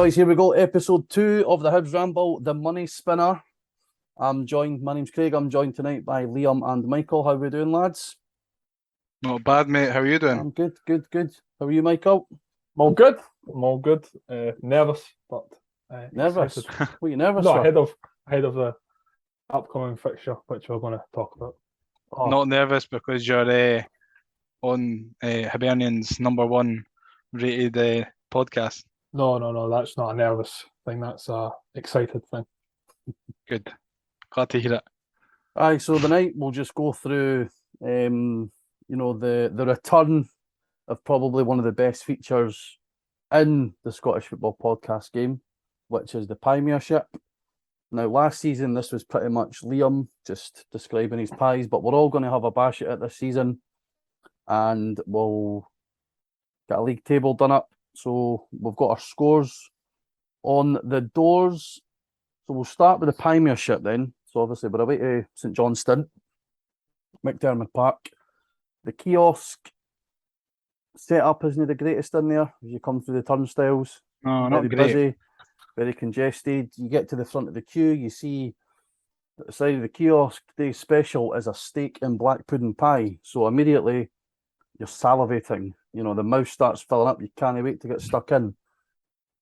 boys, here we go. Episode 2 of the Hibs Ramble, the Money Spinner. My name's Craig. I'm joined tonight by Liam and Michael. How are we doing, lads? Not bad, mate. How are you doing? I'm good. How are you, Michael? I'm all good. Nervous, but Nervous? excited. What are you nervous No, for? ahead of the upcoming fixture, which we're going to talk about. Oh, Not nervous because you're on Hibernian's #1 rated podcast. No, that's not a nervous thing. That's a excited thing. Good. Glad to hear it. aye, so tonight we'll just go through, the return of probably one of the best features in the Scottish Football Podcast game, which is the Premiership. Now, last season, this was pretty much Liam just describing his pies, but we're all going to have a bash at it this season, and we'll get a league table done up. So we've got our scores on the doors. So we'll start with the Premiership then. So obviously we're away to St Johnstone, McDairmid Park. The kiosk setup isn't the greatest in there as you come through the turnstiles. No, Very not great. busy, very congested. You get to the front of the queue, you see at the side of the kiosk, today's special is a steak and black pudding pie. So immediately you're salivating. You know, the mouth starts filling up. You can't wait to get stuck in.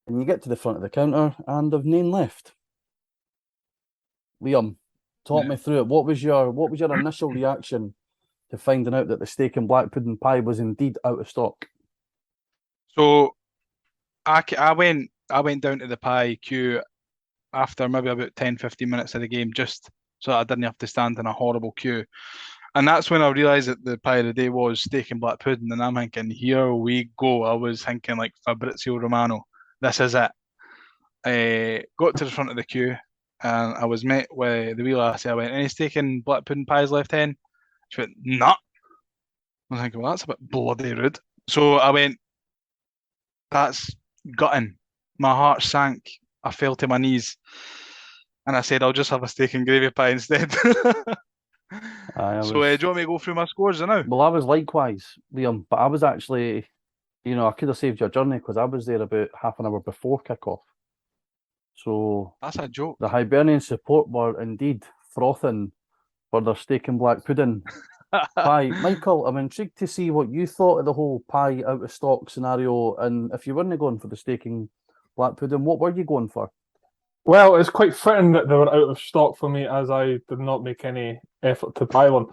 And you get to the front of the counter and there's none left. Liam, talk me through it. What was your initial reaction to finding out that the steak and black pudding pie was indeed out of stock? So I went down to the pie queue after maybe about 10-15 minutes of the game, just so I didn't have to stand in a horrible queue. And that's when I realised that the pie of the day was steak and black pudding, and I'm thinking, here we go. I was thinking like Fabrizio Romano. This is it. Got to the front of the queue, and I was met with the wee lassie. I went, any steak and black pudding pies left, hen? She went, nah. I was thinking, well, that's a bit bloody rude. So I went, that's gutting. My heart sank. I fell to my knees. And I said, I'll just have a steak and gravy pie instead. So do you want me to go through my scores now? Well, I was likewise, Liam, but I was actually, I could have saved your journey because I was there about half an hour before kickoff. So that's a joke. The Hibernian support were indeed frothing for their steak and black pudding pie. Michael, I'm intrigued to see what you thought of the whole pie out of stock scenario, and if you weren't going for the steak and black pudding, what were you going for? Well, it's quite fitting that they were out of stock for me, as I did not make any effort to buy one.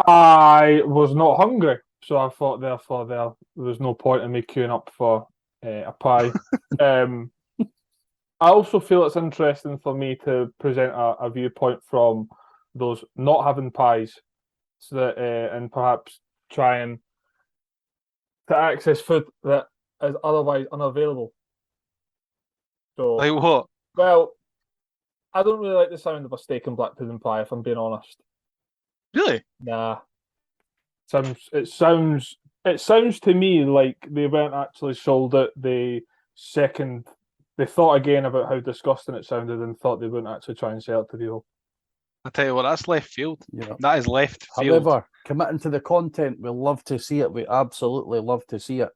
I was not hungry, so I thought therefore there was no point in me queuing up for a pie. I also feel it's interesting for me to present a viewpoint from those not having pies, so that and perhaps trying to access food that is otherwise unavailable. So, like what? Well, I don't really like the sound of a steak and black pudding pie, if I'm being honest. Really? Nah. It sounds to me like they weren't actually sold it the second they thought again about how disgusting it sounded and thought they wouldn't actually try and sell it to people. I tell you what, that's left field. Yeah. That is left field. However, committing to the content, we love to see it. We absolutely love to see it.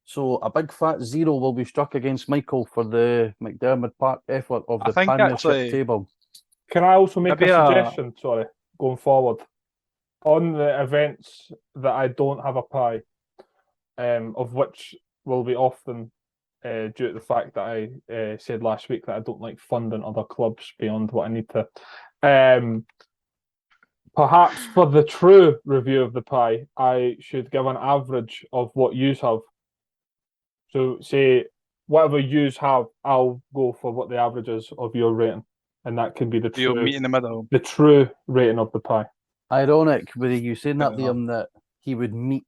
So a big fat 0 will be struck against Michael for the McDairmid Park effort of the Premiership table. Can I also make a suggestion? Sorry, going forward on the events that I don't have a pie, of which will be often due to the fact that I said last week that I don't like funding other clubs beyond what I need to. Perhaps for the true review of the pie, I should give an average of what yous have. So say whatever yous have, I'll go for what the average is of your rating, and that can be the true. You'll meet in the middle. The true rating of the pie. Ironic with you saying that, Liam, that he would meet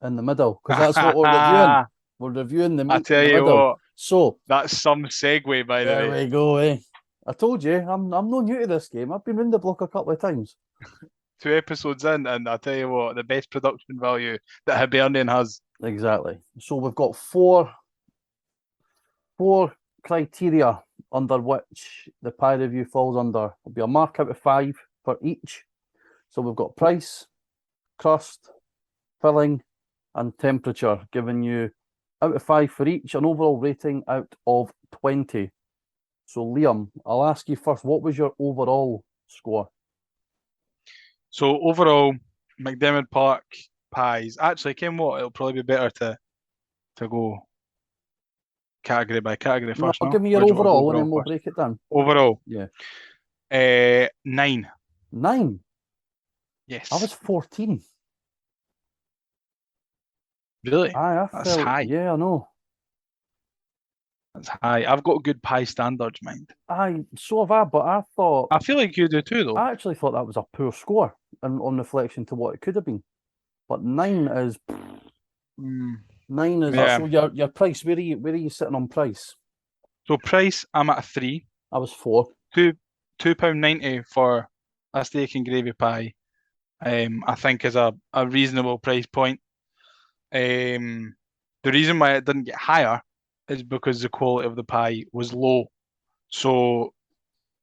in the middle, because that's what we're reviewing. We're reviewing the meat. I tell in the you middle. what, so that's some segue, by the way. There we go, eh? I told you, I'm not new to this game. I've been round the block a couple of times. 2 episodes in, and I tell you what, the best production value that Hibernian has. Exactly. So we've got four criteria under which the pie review falls under. There'll be a mark out of 5 for each. So we've got price, crust, filling, and temperature, giving you out of 5 for each, an overall rating out of 20. So, Liam, I'll ask you first, what was your overall score? So overall, McDairmid Park pies. Actually, Ken, what? It'll probably be better to go category by category No, first. No, give me your or do you want to go overall and then we'll first? break it down. Overall, Yeah. 9. 9. Yes. I was 14. Really? I That's felt, high. yeah, I know. That's high. I've got good pie standards, mind. So have I, but I feel like you do too, though. I actually thought that was a poor score on reflection to what it could have been. But 9 is Mm, 9 is yeah. so your price. Where are you sitting on price? So price, I'm at a 3. I was 4. £2.90 for a steak and gravy pie. I think is a reasonable price point. The reason why it didn't get higher is because the quality of the pie was low. So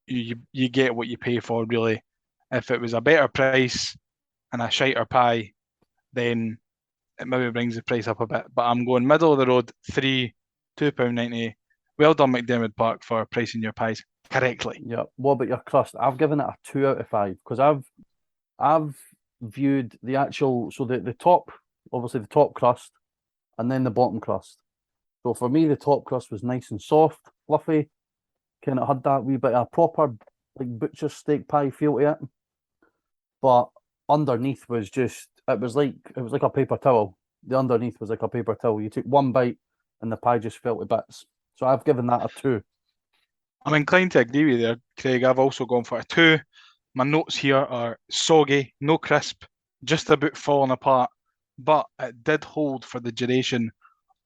you get what you pay for, really. If it was a better price and a shiter pie, then it maybe brings the price up a bit. But I'm going middle of the road, 3, £2.90. Well done, McDairmid Park, for pricing your pies correctly. Yeah. What about your crust? I've given it a 2 out of 5 because I've viewed the actual the top, obviously the top crust, and then the bottom crust. So for me, the top crust was nice and soft, fluffy. Kind of had that wee bit of a proper like butcher steak pie feel to it. But underneath was just it was like a paper towel. The underneath was like a paper towel. You took one bite and the pie just fell to bits. So I've given that a 2. I'm inclined to agree with you there, Craig. I've also gone for a 2. My notes here are soggy, no crisp, just about falling apart, but it did hold for the duration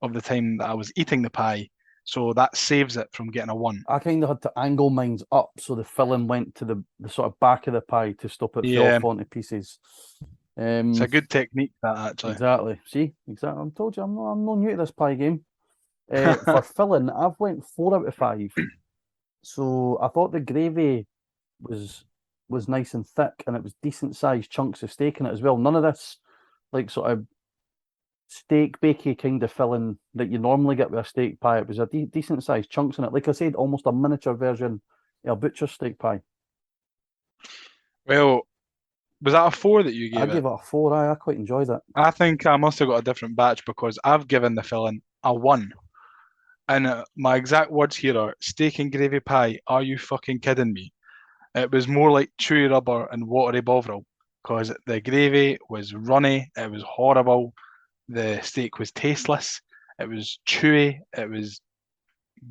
of the time that I was eating the pie, so that saves it from getting a 1. I kind of had to angle mine up so the filling went to the sort of back of the pie to stop it fall Yeah, off onto pieces. it's a good technique, that actually. Exactly. See, exactly. I told you I'm not new to this pie game. For filling, I've went 4 out of 5. So I thought the gravy was nice and thick, and it was decent sized chunks of steak in it as well. None of this like sort of steak bakey kind of filling that you normally get with a steak pie. It was a decent sized chunks in it. Like I said, almost a miniature version of a butcher steak pie. Well, was that a 4 that you I gave it? gave it a 4. I quite enjoyed it. I think I must have got a different batch because I've given the filling a 1. And my exact words here are steak and gravy pie. Are you fucking kidding me? It was more like chewy rubber and watery bovril because the gravy was runny. It was horrible. The steak was tasteless. It was chewy. It was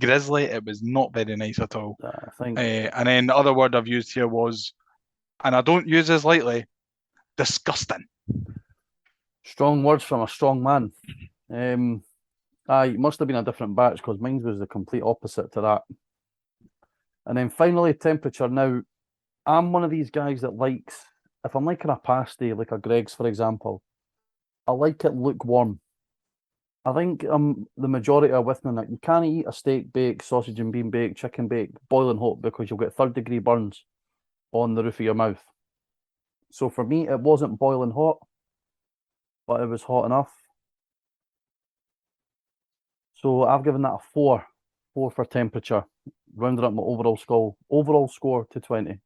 grizzly. It was not very nice at all. I think And then the other word I've used here was, and I don't use this lightly, disgusting. strong words from a strong man. It must have been a different batch because mine was the complete opposite to that. And then finally, temperature. Now, I'm one of these guys that likes, if I'm liking a pasty, like a Greg's, for example, I like it lukewarm. I think the majority are with me on that. You can't eat a steak bake, sausage and bean bake, chicken bake, boiling hot because you'll get 3rd-degree burns on the roof of your mouth. So for me, it wasn't boiling hot, but it was hot enough. So I've given that a 4. 4 for temperature. Rounded up my overall score to 20.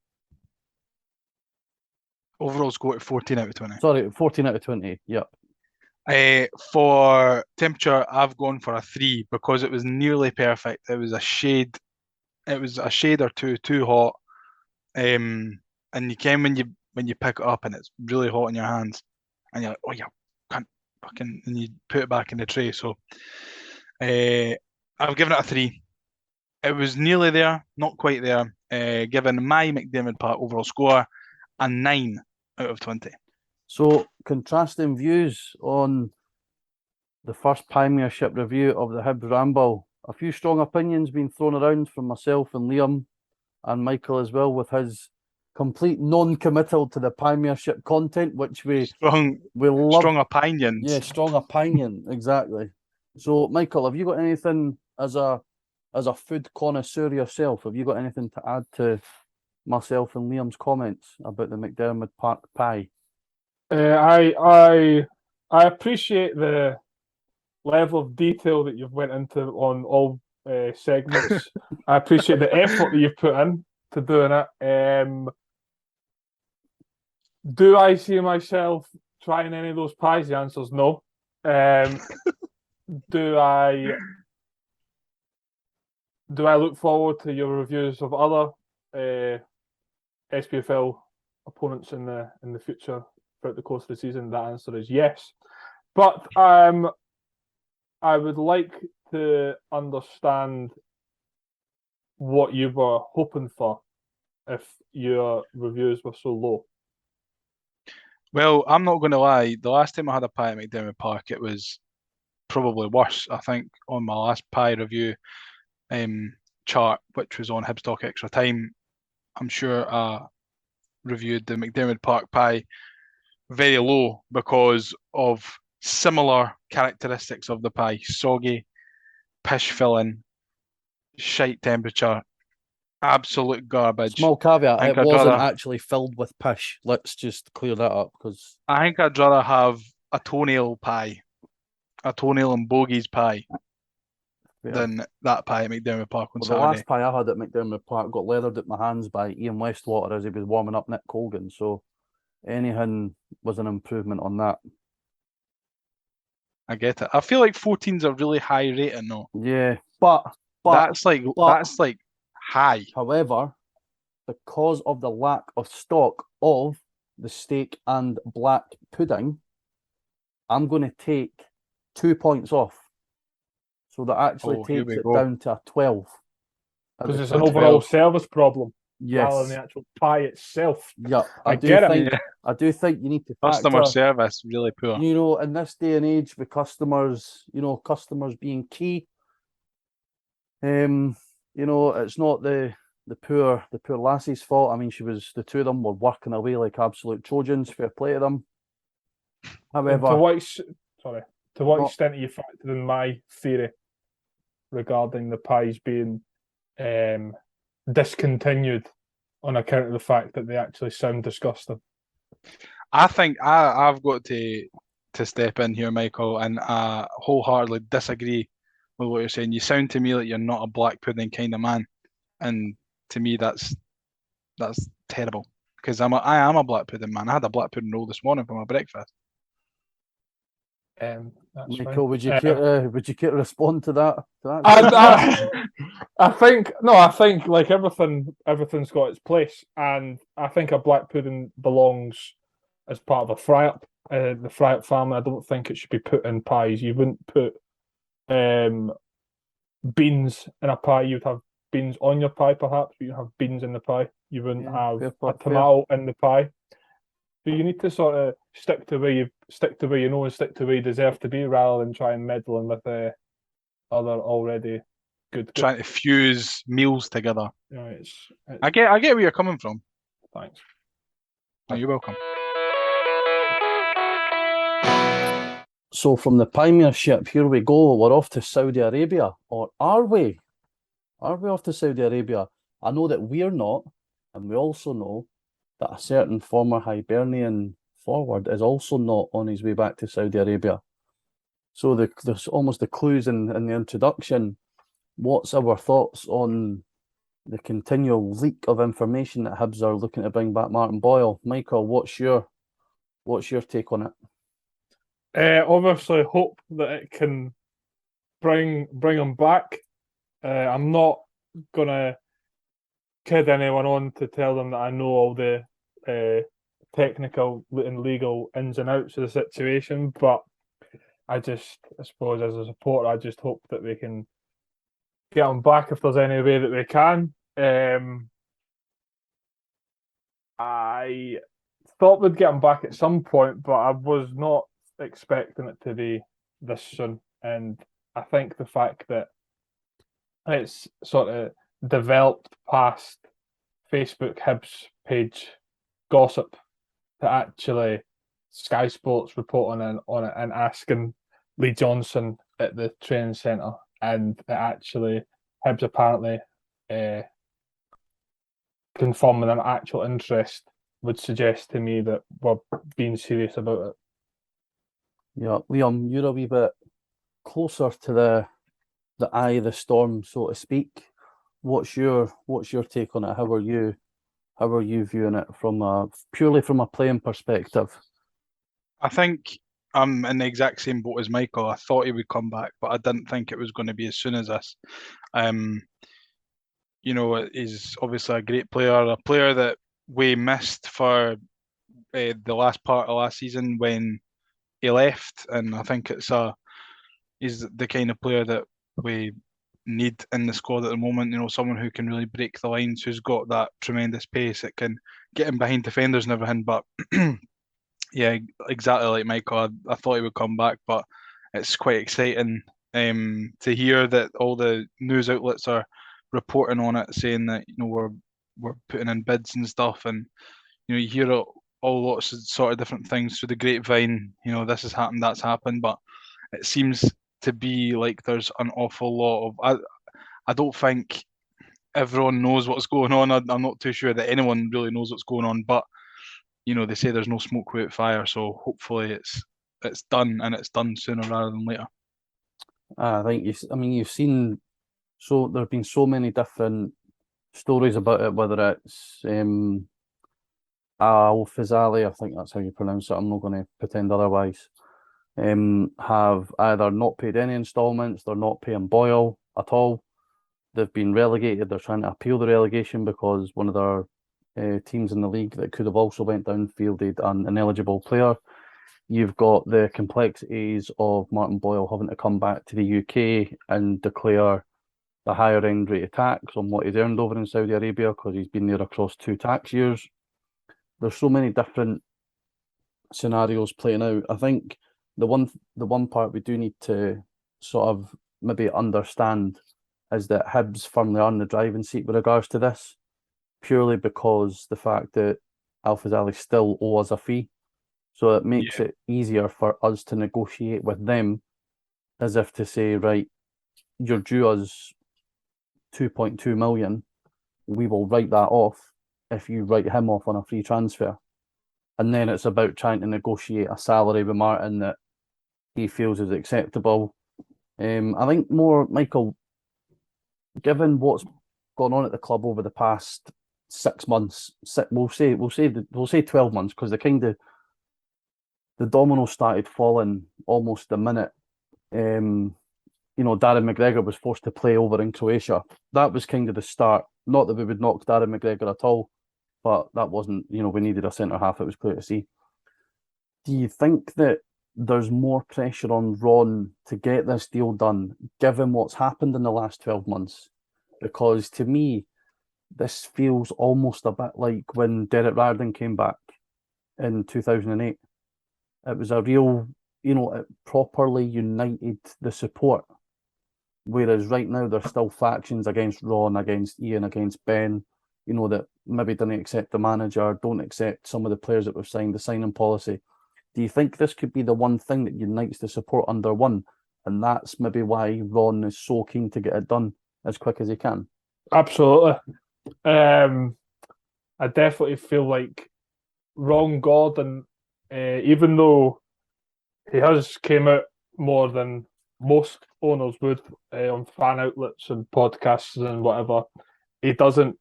Overall score at 14 out of 20. Sorry, 14 out of 20. Yep. For temperature, I've gone for a 3 because it was nearly perfect. It was a shade or two too hot. And you can when you pick it up and it's really hot in your hands, and you're like, oh yeah, can't fucking, and you put it back in the tray. So, I've given it a 3. It was nearly there, not quite there. Given my McDairmid Park overall score a 9 out of 20. So contrasting views on the first Premiership review of the Hibs Ramble. A few strong opinions being thrown around from myself and Liam and Michael as well, with his complete non-committal to the Premiership content, which we love. Strong opinions. Yeah, strong opinion, exactly. So, Michael, have you got anything as a food connoisseur yourself? Have you got anything to add to myself and Liam's comments about the McDairmid Park pie? I appreciate the level of detail that you've went into on all segments. I appreciate the effort that you've put in to doing it. Do I see myself trying any of those pies? The answer is no. Do I look forward to your reviews of other SPFL opponents in the future throughout the course of the season? That answer is yes. But I would like to understand what you were hoping for if your reviews were so low. Well, I'm not going to lie. The last time I had a pie at McDairmid Park, it was probably worse. I think on my last pie review chart, which was on Hibs Talk Extra Time, I'm sure I reviewed the McDairmid Park pie very low because of similar characteristics of the pie: soggy, pish filling, shite temperature, absolute garbage. Small caveat, I think it I'd wasn't rather- actually filled with pish. Let's just clear that up because I think I'd rather have a toenail pie, a toenail and bogies pie, than that pie at McDairmid Park on the Saturday. last pie I had at McDairmid Park got leathered at my hands by Ian Westwater as he was warming up Nick Colgan. So anything was an improvement on that. I get it. I feel like 14's a really high rating though. Yeah, but That's like high. However, because of the lack of stock of the steak and black pudding, I'm going to take 2 points off. So that actually here takes we it go. down to a 12. Because it's an overall service problem rather than Yes. the actual pie itself. Yeah. I get it. Yeah. I do think you need to Customer factor, service really poor. you know, in this day and age with customers, you know, customers being key. You know, it's not the poor lassie's fault. I mean, the two of them were working away like absolute Trojans. Fair play to them. And However, to what extent are you factored in my theory regarding the pies being discontinued on account of the fact that they actually sound disgusting? I think I've got to step in here, Michael, and wholeheartedly disagree with what you're saying. You sound to me like you're not a black pudding kind of man, and to me that's terrible. Because I am a black pudding man. I had a black pudding roll this morning for my breakfast. That's Michael, fine. would you care to respond to that? I think like everything's got its place, and I think a black pudding belongs as part of a fry up. The fry up family. I don't think it should be put in pies. You wouldn't put beans in a pie. You'd have beans on your pie, perhaps, but you have beans in the pie. You wouldn't have a tomato in the pie. So you need to sort of stick to where you know and stick to where you deserve to be, rather than try and meddling with other already good. Trying to fuse meals together. Yeah, I get where you're coming from. Thanks. No, you're welcome. So from the Premiership, here we go. We're off to Saudi Arabia, or are we? Are we off to Saudi Arabia? I know that we're not, and we also know that a certain former Hibernian forward is also not on his way back to Saudi Arabia. So there's almost the clues in the introduction. What's our thoughts on the continual leak of information that Hibs are looking to bring back Martin Boyle? Michael, what's your take on it? Obviously, hope that it can bring him back. I'm not gonna kid anyone on to tell them that I know all the technical and legal ins and outs of the situation, but I suppose as a supporter, I just hope that we can get him back if there's any way that we can. I thought we'd get him back at some point, but I was not expecting it to be this soon. And I think the fact that it's sort of developed past Facebook Hibs page gossip to actually Sky Sports reporting on it and asking Lee Johnson at the training centre, and it actually Hibs apparently confirming an actual interest would suggest to me that we're being serious about it. Yeah, Liam, you're a wee bit closer to the eye of the storm, so to speak. What's your take on it? How are you viewing it purely from a playing perspective? I think I'm in the exact same boat as Michael. I thought he would come back, but I didn't think it was going to be as soon as this. He's obviously a great player, a player that we missed for the last part of last season when he left, and I think he's the kind of player that we need in the squad at the moment. Someone who can really break the lines, who's got that tremendous pace, that can get in behind defenders and everything. But yeah, exactly like Michael, I thought he would come back, but it's quite exciting to hear that all the news outlets are reporting on it, saying that we're putting in bids and stuff, and you hear all lots of sort of different things through the grapevine. This has happened, that's happened, but it seems to be like there's an awful lot of. I don't think everyone knows what's going on. I'm not too sure that anyone really knows what's going on, but they say there's no smoke without fire, so hopefully it's done, and it's done sooner rather than later. I think you've seen, so there have been so many different stories about it, whether it's Al Fazali, I think that's how you pronounce it, I'm not going to pretend otherwise, have either not paid any instalments, they're not paying Boyle at all, they've been relegated, they're trying to appeal the relegation because one of their teams in the league that could have also went down fielded an ineligible player. You've got the complexities of Martin Boyle having to come back to the UK and declare the higher end rate of tax on what he's earned over in Saudi Arabia because he's been there across 2 tax years. There's so many different scenarios playing out. I think the one part we do need to sort of maybe understand is that Hibs firmly are in the driving seat with regards to this, purely because the fact that Al Fazali still owe us a fee. So it makes it easier for us to negotiate with them, as if to say, right, you're due us 2.2 million, we will write that off if you write him off on a free transfer. And then it's about trying to negotiate a salary with Martin that he feels is acceptable. I think more, Michael, given what's gone on at the club over the past 6 months, we'll say 12 months, because the dominoes started falling almost the minute Darren McGregor was forced to play over in Croatia. That was kind of the start. Not that we would knock Darren McGregor at all, but that wasn't, we needed a centre half, it was clear to see. Do you think that there's more pressure on Ron to get this deal done, given what's happened in the last 12 months? Because to me, this feels almost a bit like when Derek Riordan came back in 2008. It was a real, it properly united the support. Whereas right now there's still factions against Ron, against Ian, against Ben, that maybe didn't accept the manager, don't accept some of the players that we've signed, the signing policy. Do you think this could be the one thing that unites the support under one? And that's maybe why Ron is so keen to get it done as quick as he can? Absolutely. I definitely feel like Ron Gordon, even though he has came out more than most owners would on fan outlets and podcasts and whatever, he doesn't,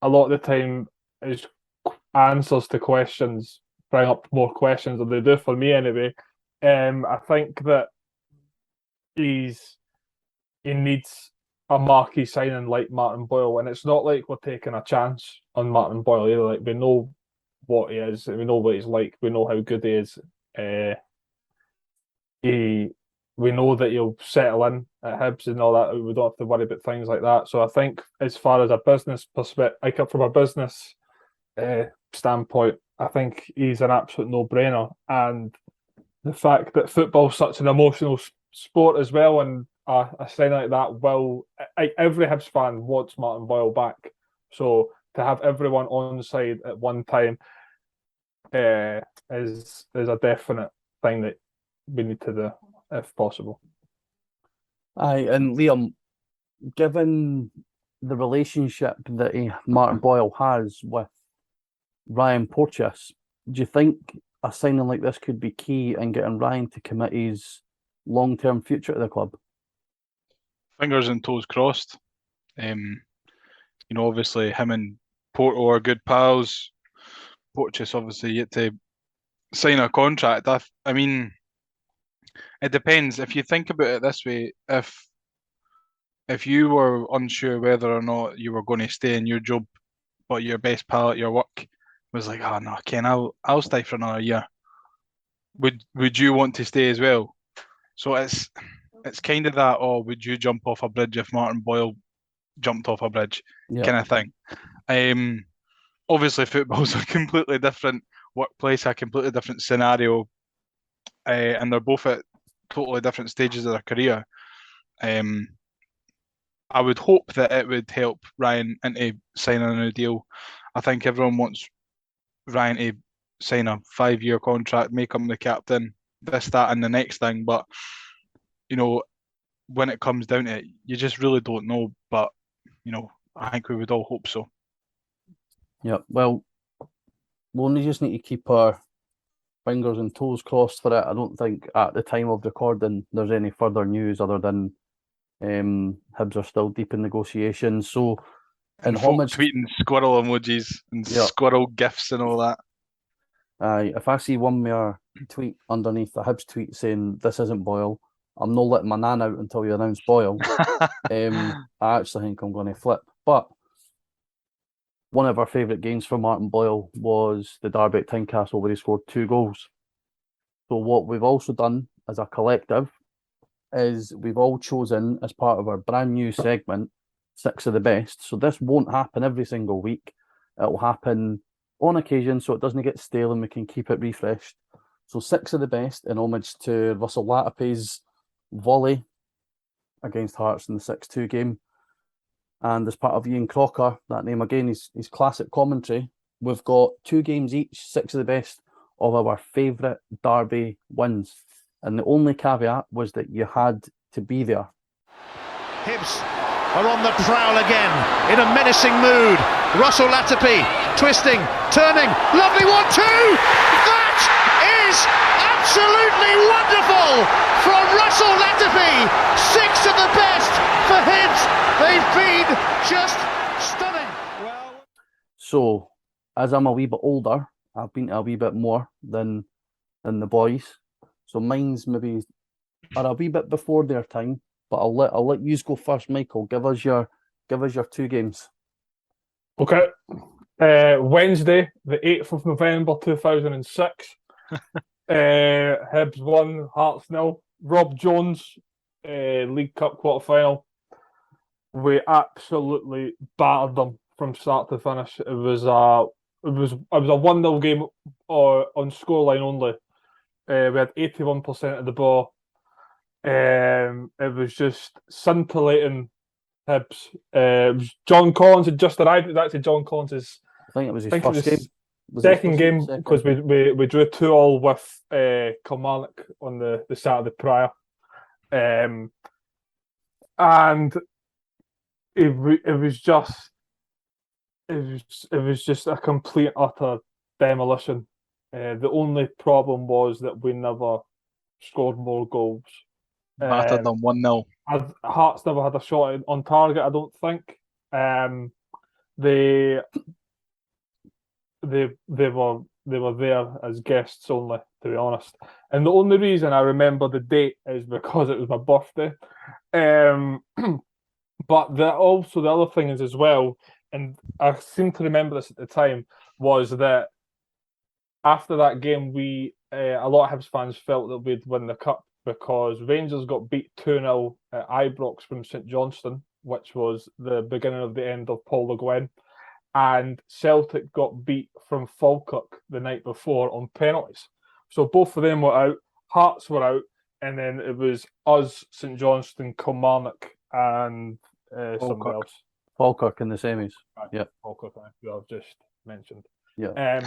a lot of the time, his answers to questions bring up more questions than they do for me anyway. I think that he needs a marquee signing like Martin Boyle, and it's not like we're taking a chance on Martin Boyle either. Like, we know what he is, we know what he's like, we know how good he is. We know that he'll settle in at Hibs and all that. We don't have to worry about things like that. So I think, as far as a business perspective, like from a business standpoint, I think he's an absolute no-brainer. And the fact that football's such an emotional sport as well, and a sign like that every Hibs fan wants Martin Boyle back. So to have everyone on side at one time is a definite thing that we need to do, if possible. Aye, and Liam, given the relationship that Martin Boyle has with Ryan Porteous, do you think a signing like this could be key in getting Ryan to commit his long-term future to the club? Fingers and toes crossed. Obviously him and Porto are good pals. Porteous obviously yet to sign a contract. I mean, it depends. If you think about it this way, if you were unsure whether or not you were going to stay in your job, but your best pal at your work was like, "Oh no, Ken, I'll stay for another year." Would you want to stay as well? So it's kind of that. Oh, would you jump off a bridge if Martin Boyle jumped off a bridge? Kind of thing. Obviously, football's a completely different workplace, a completely different scenario, and they're both at totally different stages of their career. I would hope that it would help Ryan into signing a new deal. I think everyone wants Ryan to sign a 5-year contract, make him the captain, this, that, and the next thing. But, when it comes down to it, you just really don't know. But, I think we would all hope so. Yeah, well, we'll only just need to keep our fingers and toes crossed for it. I don't think at the time of recording there's any further news other than Hibs are still deep in negotiations. So, and folk tweeting squirrel emojis and squirrel gifs and all that. If I see one more tweet underneath a Hibs tweet saying this isn't Boyle, I'm not letting my nan out until you announce Boyle. I actually think I'm going to flip. But one of our favourite games for Martin Boyle was the Derby at Tynecastle, where he scored 2 goals. So what we've also done as a collective is we've all chosen, as part of our brand new segment, 6 of the best. So this won't happen every single week. It'll happen on occasion, so it doesn't get stale and we can keep it refreshed. So 6 of the best in homage to Russell Latipe's volley against Hearts in the 6-2 game. And as part of Ian Crocker, that name again, his classic commentary, we've got 2 games each, 6 of the best of our favourite Derby wins. And the only caveat was that you had to be there. Hibs are on the prowl again, in a menacing mood. Russell Latipe, twisting, turning, lovely 1-2! That is absolutely wonderful from Russell Latipe! 6 of the best for Hibs. They've been just stunning. So, as I'm a wee bit older, I've been to a wee bit more than the boys. So mine's maybe are a wee bit before their time, but I'll let you go first, Michael. Give us your 2 games. Okay. Wednesday, the 8th of November 2006. Hibs 1, Hearts 0. Rob Jones, League Cup quarter-final. We absolutely battered them from start to finish. It was a 1-0 game on scoreline only. We had 81% of the ball. It was just scintillating Hibs. It was John Collins had just arrived. It was actually John Collins' I think it was his first game. Second game, because we drew 2-2 with Kilmarnock on the Saturday prior. And it was just a complete utter demolition. The only problem was that we never scored more goals. Battered them 1-0. Hearts never had a shot on target, I don't think. They were there as guests only, to be honest. And the only reason I remember the date is because it was my birthday. But the other thing is as well, and I seem to remember this at the time, was that after that game, a lot of Hibs fans felt that we'd win the cup because Rangers got beat 2-0 at Ibrox from St Johnstone, which was the beginning of the end of Paul Le Guen, and Celtic got beat from Falkirk the night before on penalties. So both of them were out, Hearts were out, and then it was us, St Johnstone, Kilmarnock, and somebody else. Falkirk in the semis. Right. Yeah. Falkirk, who I've just mentioned. Yeah.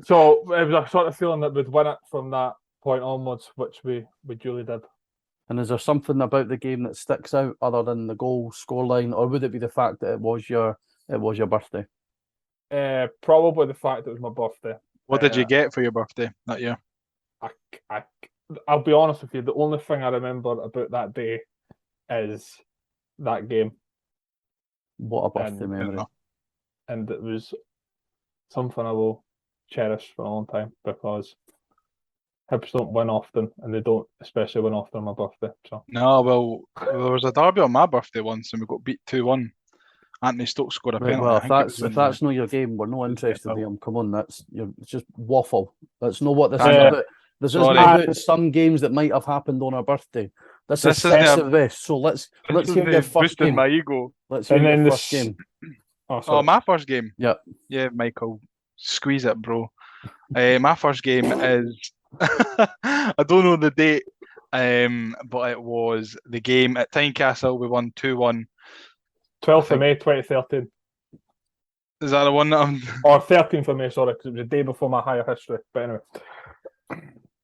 So it was a sort of feeling that we'd win it from that point onwards, which we duly did. And is there something about the game that sticks out other than the goal scoreline, or would it be the fact that it was your birthday? Probably the fact that it was my birthday. What did you get for your birthday that year? I'll be honest with you, the only thing I remember about that day is that game. What a birthday memory. And it was something I will cherish for a long time, because Hibs don't win often, and they don't especially win often on my birthday. So No, well, there was a derby on my birthday once, and we got beat 2-1. Anthony Stokes scored a Right, penalty. well, I if think it was that's not your game, we're not interested, well. Liam. Come on, it's just waffle. That's not what this is Yeah. about. This isn't Sorry. about some games that might have happened on our birthday. This is This is festive West. So let's This is hear your me first boosting game. my ego. Let's hear And your then first game. Oh, Oh, sorry. my first game. Yep. Yeah, Michael, squeeze it, bro. My first game is I don't know the date, but it was the game at Tynecastle. We won 2-1. 12th of May 2013. Is that the one that I'm? Or 13th of May, sorry, because it was the day before my higher history. But anyway.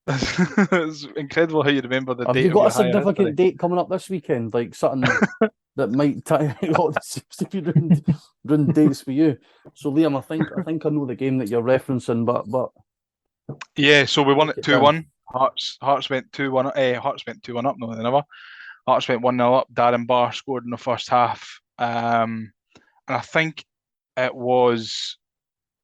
It's incredible how you remember the Have date. you got a of your higher significant history. date coming up this weekend? Like something that might tie all the 60 round dates for you. So Liam, I think I know the game that you're referencing, but Yeah, so we won Break it it down. 2-1. Hearts went 2-1. Hearts went 2-1 up. No, they never. Hearts went 1-0 up. Darren Barr scored in the first half. And I think it was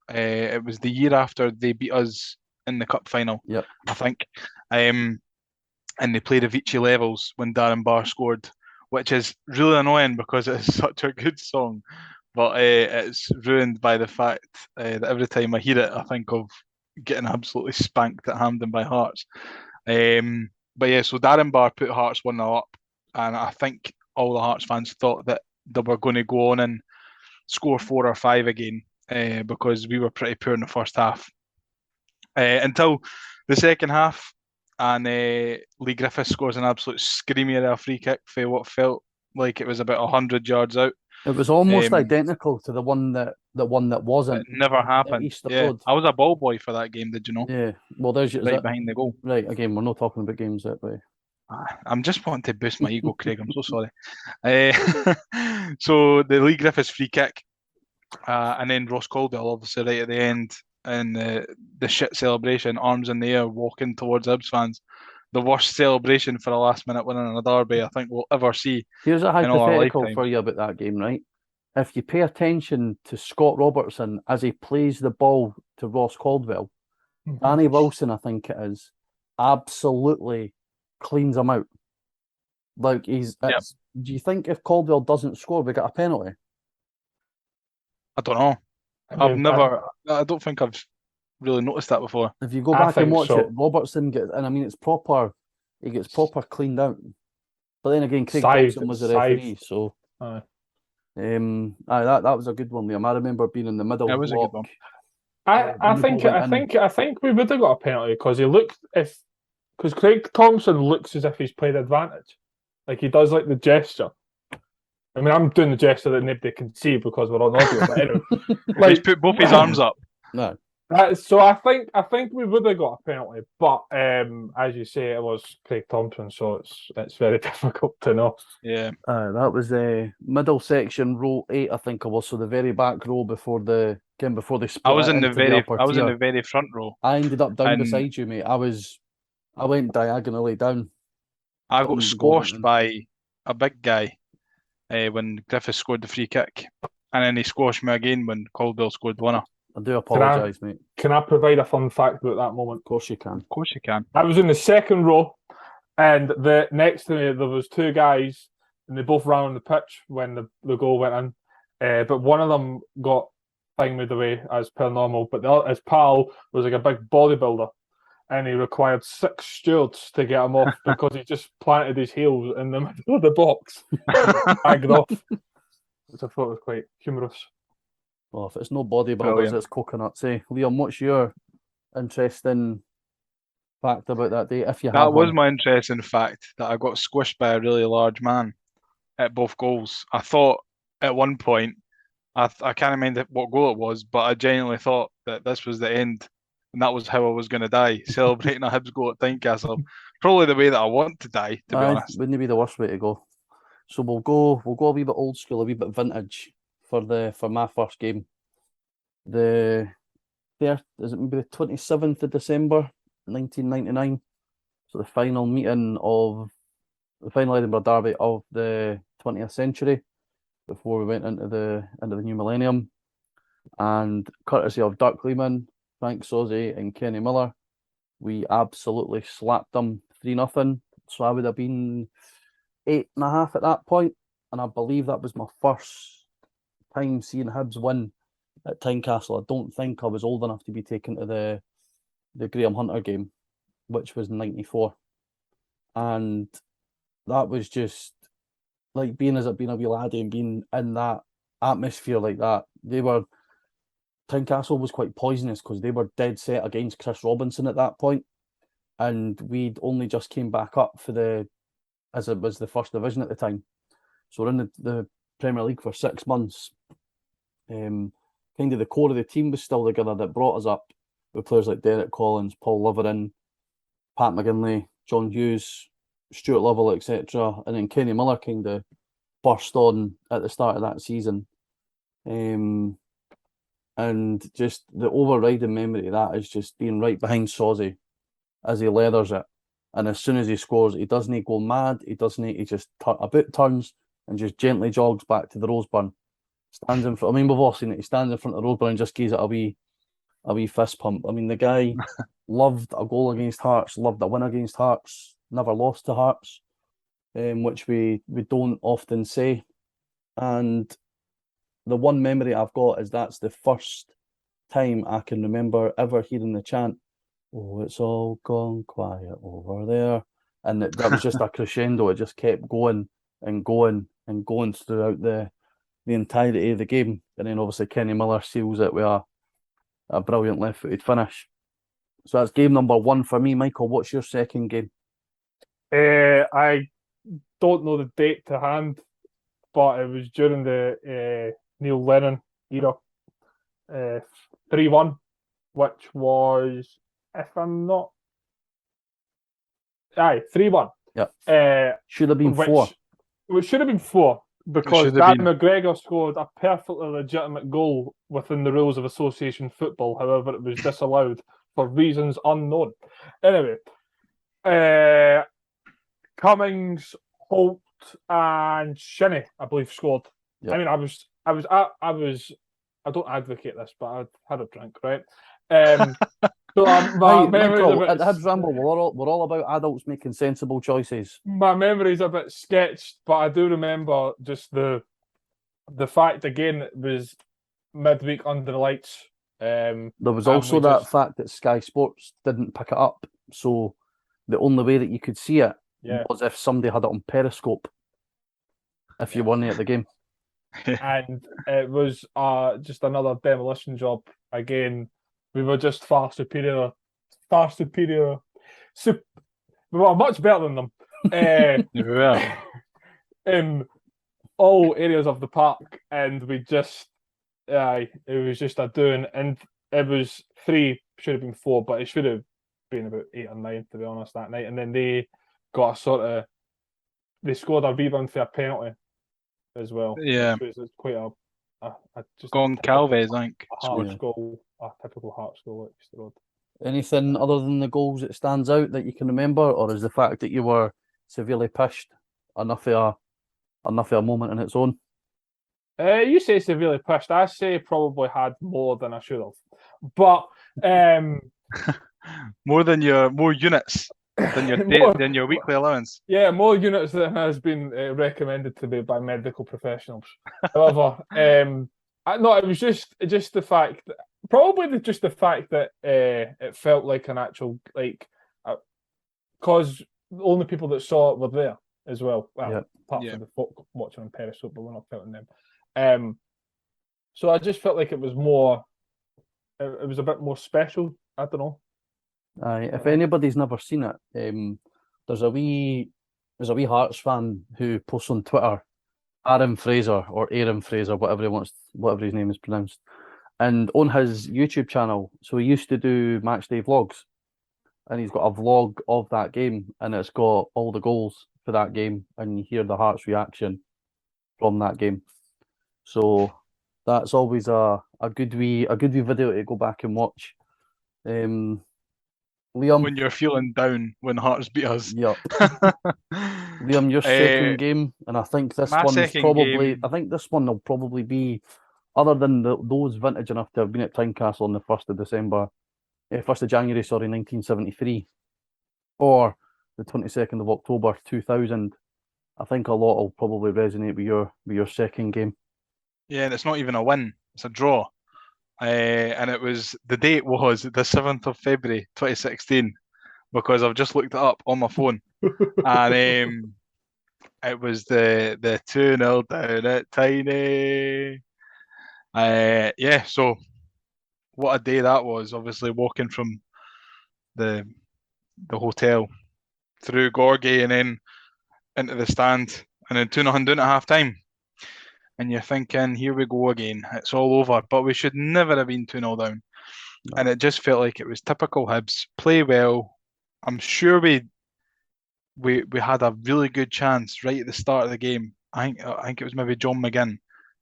the year after they beat us in the cup final. Yep. I think. And they played Avicii Levels when Darren Barr scored, which is really annoying because it is such a good song. But it's ruined by the fact that every time I hear it, I think of getting absolutely spanked at Hampden by Hearts. But yeah, so Darren Barr put Hearts 1-0 up, and I think all the Hearts fans thought that they were going to go on and score 4 or 5 again, because we were pretty poor in the first half. Until the second half, and Lee Griffiths scores an absolute screamer of a free kick for what felt like it was about 100 yards out. it was almost identical to the one that wasn't. It never happened. Easter Yeah, Road. I was a ball boy for that game. Did you know? Yeah. Well, there's your Right behind the goal. Right, again, we're not talking about games that way. I'm just wanting to boost my ego, Craig. I'm so sorry. So the Lee Griffiths free kick, and then Ross Caldwell obviously right at the end, and the shit celebration, arms in the air, walking towards Hibs fans. The worst celebration for a last minute winning in a derby I think we'll ever see. Here's a in all our hypothetical lifetime. for you about that game, right? If you pay attention to Scott Robertson as he plays the ball to Ross Caldwell, Danny Wilson, I think it is, absolutely cleans him out. Like do you think if Caldwell doesn't score, we get a penalty? I don't know. I don't think I've really noticed that before. If you go I back and think watch so. it, Robertson gets, and I mean, he gets proper cleaned out. But then again, Craig Thompson was the referee, so Aye. that was a good one, Liam. I remember being in the middle. It was a good one. I think we would have got a penalty because because Craig Thompson looks as if he's played advantage, like he does like the gesture. I mean, I'm doing the gesture that nobody can see because we're on audio. But anyway, He's put both his arms up. No. So I think we would have got a penalty, but as you say, it was Craig Thompson, so it's very difficult to know. Yeah. That was middle section, row 8, I think it was. So the very back row before they split. I was in into the upper in tier. the very front row. I ended up down And beside you, mate. I went diagonally down. I From got the squashed goal. by a big guy when Griffiths scored the free kick, and then he squashed me again when Caldwell scored the winner. I do apologise, mate. Can I provide a fun fact about that moment? Of course you can. Of course you can. I was in the second row, and next to me there was 2 guys, and they both ran on the pitch when the goal went in. But one of them got moved away as per normal, but his pal was like a big bodybuilder, and he required 6 stewards to get him off because he just planted his heels in the middle of the box, bagged off, which I thought was quite humorous. Well, if it's no bodybuilders, Brilliant. it's coconuts, eh? Liam, what's your interesting fact about that day, if you have That was one? my interesting fact, that I got squished by a really large man at both goals. I thought at one point, I can't remember what goal it was, but I genuinely thought that this was the end, and that was how I was going to die, celebrating a Hibs goal at Tynecastle. Probably the way that I want to die, to be honest. Wouldn't it be the worst way to go? So we'll go a wee bit old school, a wee bit vintage for my first game. Is it maybe the 27th of December, 1999? So the final Edinburgh Derby of the 20th century before we went into the new millennium. And courtesy of Dirk Lehman, Frank Sozzi and Kenny Miller, we absolutely slapped them 3-0. So I would have been 8.5 at that point, and I believe that was my first time seeing Hibs win at Tynecastle. I don't think I was old enough to be taken to the Graham Hunter game, which was in '94. And that was just like being a wee laddie and being in that atmosphere like that. Tynecastle was quite poisonous because they were dead set against Chris Robinson at that point, and we'd only just came back up as it was the first division at the time. So we're in the Premier League for 6 months. Kind of the core of the team was still together that brought us up, with players like Derek Collins, Paul Liverin, Pat McGinley, John Hughes, Stuart Lovell, etc. And then Kenny Miller kind of burst on at the start of that season. And just the overriding memory of that is just being right behind Sozzy as he leathers it. And as soon as he scores, he doesn't go mad. He just turns and just gently jogs back to the Roseburn. Stands in front. I mean, we've all seen it. He stands in front of the Roseburn and just gives it a wee fist pump. I mean, the guy loved a goal against Hearts, loved a win against Hearts, never lost to Hearts, which we don't often say. And the one memory I've got is that's the first time I can remember ever hearing the chant, "Oh, it's all gone quiet over there." And that was just a crescendo. It just kept going and going and going throughout the entirety of the game. And then obviously Kenny Miller seals it with a brilliant left-footed finish. So that's game number 1 for me. Michael, what's your second game? I don't know the date to hand, but it was during the Neil Lennon era. 3-1, which was, if I'm not... 3-1. Yeah. Should have been 4. It should have been 4, because Dan McGregor scored a perfectly legitimate goal within the rules of association football. However, it was disallowed for reasons unknown. Anyway, Cummings, Holt, and Shinnie, I believe, scored. Yep. I mean, I don't advocate this, but I had a drink, right? So Michael, at the Hibs Ramble, we're all about adults making sensible choices. My memory's a bit sketched, but I do remember just the fact, again, it was midweek under the lights. There was also that fact that Sky Sports didn't pick it up, so the only way that you could see it was if somebody had it on Periscope, if you weren't at the game. And it was just another demolition job. Again, we were just far superior. We were much better than them in all areas of the park, and we just, it was just a doing. And it was 3, should have been 4, but it should have been about 8 or 9, to be honest, that night. And then they got they scored a rebound for a penalty as well. Yeah, it's quite a just Gone Calves, I think. A Hearts goal, a typical Hearts goal at Easter Road. Anything other than the goals that stands out that you can remember, or is the fact that you were severely pished enough of a moment in its own? You say severely pished. I say probably had more than I should have, but more units than your weekly allowance. Yeah, more units than has been recommended to me by medical professionals. However, it was just the fact that, just the fact that it felt like an actual, because the only people that saw it were there as well. Well, apart from the folk watching on Periscope, but we're not counting them. So I just felt like it was more. It was a bit more special. I don't know. If anybody's never seen it, there's a wee Hearts fan who posts on Twitter, Aaron Fraser, whatever his name is pronounced, and on his YouTube channel. So he used to do match day vlogs, and he's got a vlog of that game, and it's got all the goals for that game, and you hear the Hearts reaction from that game. So that's always a good wee video to go back and watch. Liam, when you're feeling down when Hearts beat us. yep. Liam, your second game, and I think this my one's second probably. game- I think this one will probably be, other than those vintage enough to have been at Tynecastle on the 1st of January, sorry, 1973, or the 22nd of October 2000. I think a lot will probably resonate with your second game. Yeah, and it's not even a win; it's a draw. And the date was the 7th of February 2016, because I've just looked it up on my phone, and it was the 2-0 down at Tiny. Yeah, so what a day that was. Obviously, walking from the hotel through Gorgie and then into the stand, and then 2-0 down at half time. And you're thinking, here we go again. It's all over. But we should never have been 2-0 down. No. And it just felt like it was typical Hibs. Play well. I'm sure we had a really good chance right at the start of the game. I think it was maybe John McGinn,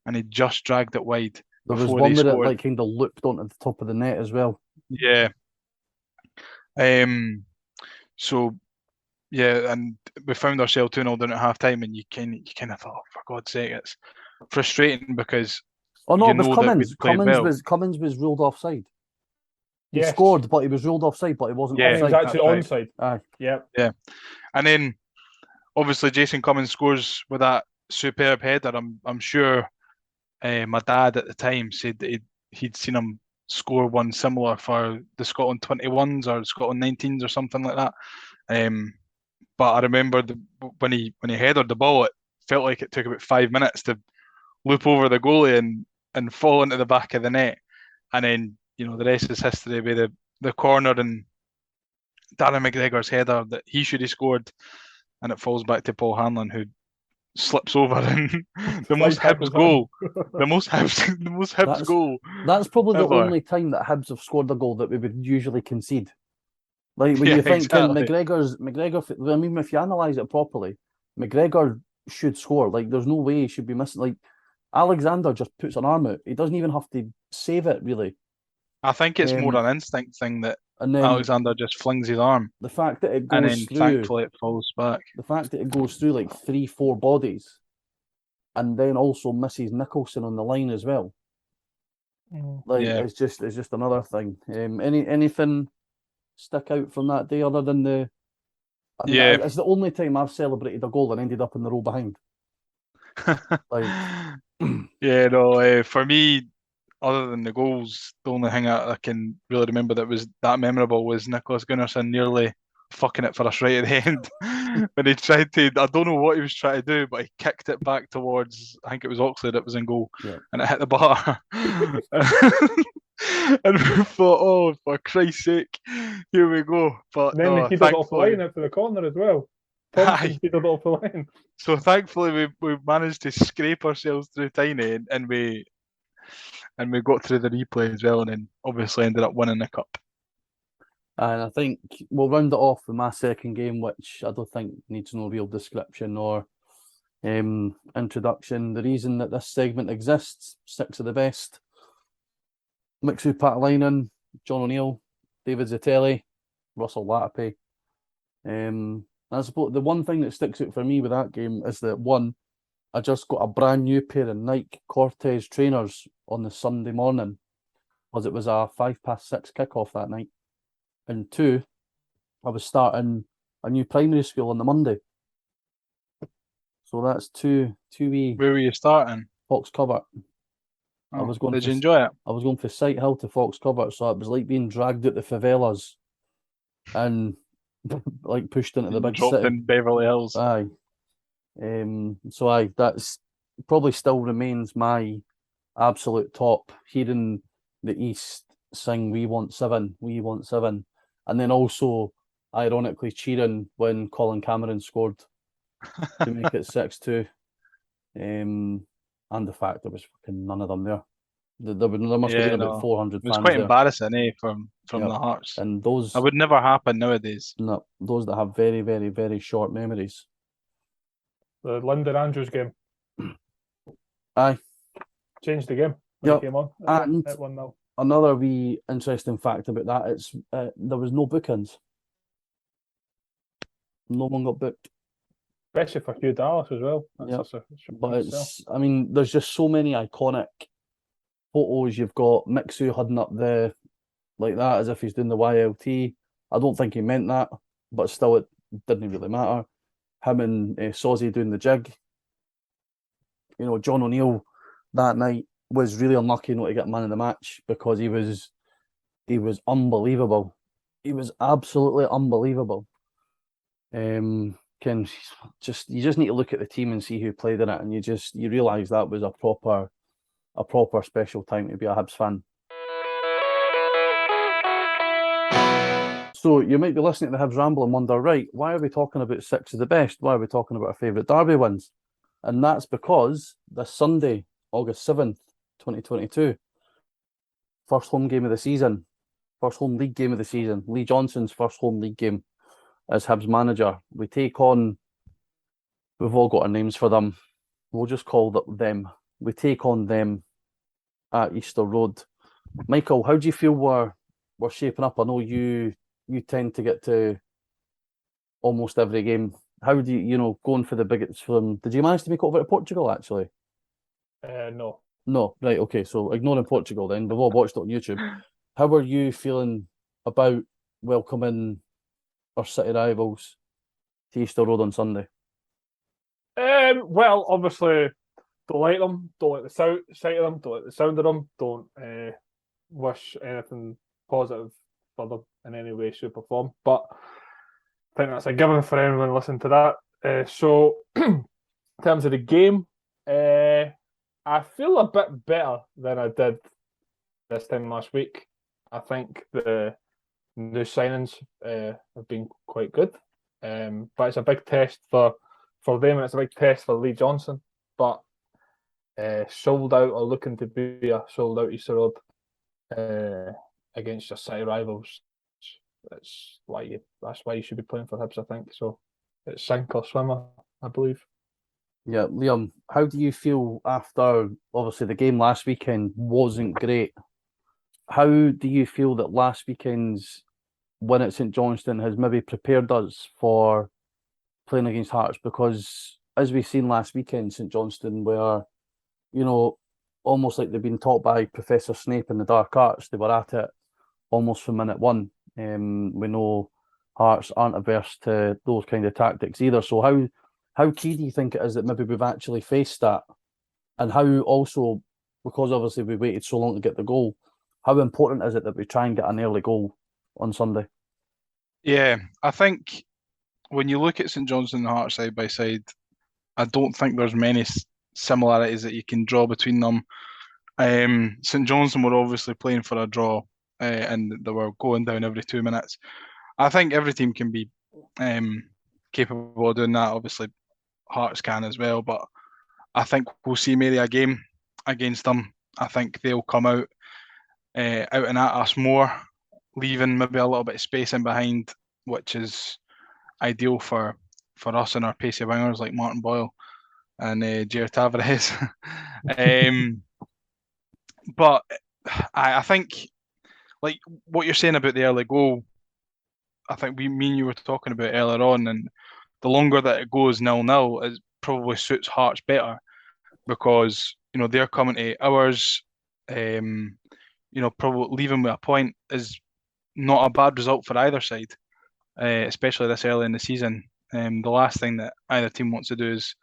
and he just dragged it wide. There was before one they where it scored. like kind of looped onto the top of the net as well. Yeah. So yeah, and we found ourselves 2-0 down at half time, and you kind of thought, oh, for God's sake, it's frustrating because Oh no, you it was know that Cummins. we'd played well. Cummins was ruled offside. He Yes. scored, but he was ruled offside, but he wasn't Yeah, And he was offside. actually that's right. onside. Aye. Yep. Yeah. And then obviously Jason Cummins scores with that superb header. I'm sure my dad at the time said that he'd seen him score one similar for the Scotland 21s or Scotland 19s or something like that. But I remember when he headed the ball, it felt like it took about 5 minutes to loop over the goalie and fall into the back of the net. And then, the rest is history with the corner and Darren McGregor's header that he should have scored, and it falls back to Paul Hanlon, who slips over and the most Hibs goal. The most Hibs goal. That's probably ever. the only time that Hibs have scored a goal that we would usually concede. Like when Yeah, you think exactly. McGregor, I mean, if you analyse it properly, McGregor should score. Like, there's no way he should be missing. Like, Alexander just puts an arm out. He doesn't even have to save it, really. I think it's more an instinct thing that And then Alexander just flings his arm, the fact that it and goes then through, thankfully it falls back. the fact that it goes through like 3-4 bodies, and then also misses Nicholson on the line as well. Like, Yeah. it's just another thing. Anything stick out from that day other than the? I mean, Yeah. it's the only time I've celebrated a goal and ended up in the row behind. Like, Yeah, no. For me, other than the goals, the only thing I can really remember that was that memorable was Nicholas Gunnarsson nearly fucking it for us right at the end when he tried to. I don't know what he was trying to do, but he kicked it back towards. I think it was Oxley that was in goal, yeah. and it hit the bar. And we thought, oh, for Christ's sake, here we go. But And then no, he headed off the thankfully, line out to the corner as well. Aye. Thompson headed off the line. So thankfully we managed to scrape ourselves through Tiny, and we got through the replay as well, and then obviously ended up winning the cup. And I think we'll round it off with my second game, which I don't think needs no real description or introduction. The reason that this segment exists: 6 of the best. Mixu Patalainen, John O'Neill, David Zitelli, Russell Latapy. I suppose the one thing that sticks out for me with that game is that, one, I just got a brand new pair of Nike Cortez trainers on the Sunday morning, because it was a 6:05 kickoff that night. And 2, I was starting a new primary school on the Monday. So that's two wee Where were you starting? Fox Covert. Oh, was going did for- you enjoy it? I was going from Sight Hill to Fox Covert, so it was like being dragged out the favelas and like pushed into the big Dropped city. in Beverly Hills. Aye. So that's probably still remains my absolute top. Hearing the East sing "We Want 7, We Want 7," and then also ironically cheering when Colin Cameron scored to make it 6-2. And the fact there was fucking none of them there. There must have been about 400 It was fans quite there. embarrassing, from Yep. the Hearts. And those That would never happen nowadays. no, those that have very, very, very short memories. The Lyndon Andrews game. Aye. Changed the game when Yep. he came on And at 1-0. another wee interesting fact about that, it's there was no bookings. No one got booked. Especially for Hugh Dallas as well. But I mean, there's just so many iconic photos. You've got Mixu hudding up like that as if he's doing the YLT. I don't think he meant that, but still, it didn't really matter. Him and Sozzy doing the jig. You know, John O'Neill that night was really unlucky not to get man of the match because he was unbelievable. He was absolutely unbelievable. You just need to look at the team and see who played in it, and you realise that was a proper special time to be a Hibs fan. So you might be listening to the Hibs Ramble and wonder, right, why are we talking about 6 of the best? Why are we talking about our favourite Derby wins? And that's because this Sunday, August 7th, 2022, first home game of the season, first home league game of the season, Lee Johnson's first home league game as Hibs manager. We take on, we've all got our names for them, we'll just call them. We take on them at Easter Road. Michael, how do you feel we're shaping up? I know you tend to get to almost every game. How do you going for the biggest from? Did you manage to make it over to Portugal actually? No. No, right, okay. So ignoring Portugal, then we've all watched it on YouTube. How are you feeling about welcoming our city rivals to Easter Road on Sunday? Well, obviously, don't like them. Don't like the sight of them. Don't like the sound of them. Don't wish anything positive for them in any way, shape, or form. But I think that's a given for anyone listening to that. So, in terms of the game, I feel a bit better than I did this time last week. I think the new signings have been quite good. But it's a big test for them, and it's a big test for Lee Johnson. But sold out or looking to be a sold out Easter Road against your city rivals. That's why you should be playing for Hibs, I think. So it's sink or swim, I believe. Yeah, Liam, how do you feel after, obviously, the game last weekend wasn't great? How do you feel that last weekend's win at St Johnstone has maybe prepared us for playing against Hearts? Because as we've seen last weekend, St Johnstone were, almost like they've been taught by Professor Snape in the dark arts. They were at it almost from minute one. We know Hearts aren't averse to those kind of tactics either. So how key do you think it is that maybe we've actually faced that? And how also, because obviously we waited so long to get the goal, how important is it that we try and get an early goal on Sunday? Yeah, I think when you look at St Johnstone and Hearts side by side, I don't think there's many similarities that you can draw between them. St Johnstone were obviously playing for a draw, and they were going down every 2 minutes. I think every team can be capable of doing that. Obviously, Hearts can as well, but I think we'll see maybe a game against them. I think they'll come out and at us more, leaving maybe a little bit of space in behind, which is ideal for us and our pacey wingers like Martin Boyle and Jair Tavares. But I think, like what you're saying about the early goal, I think me and you were talking about earlier on, and the longer that it goes 0-0, it probably suits Hearts better because they're coming to ours. Probably leaving with a point is not a bad result for either side, especially this early in the season. The last thing that either team wants to do is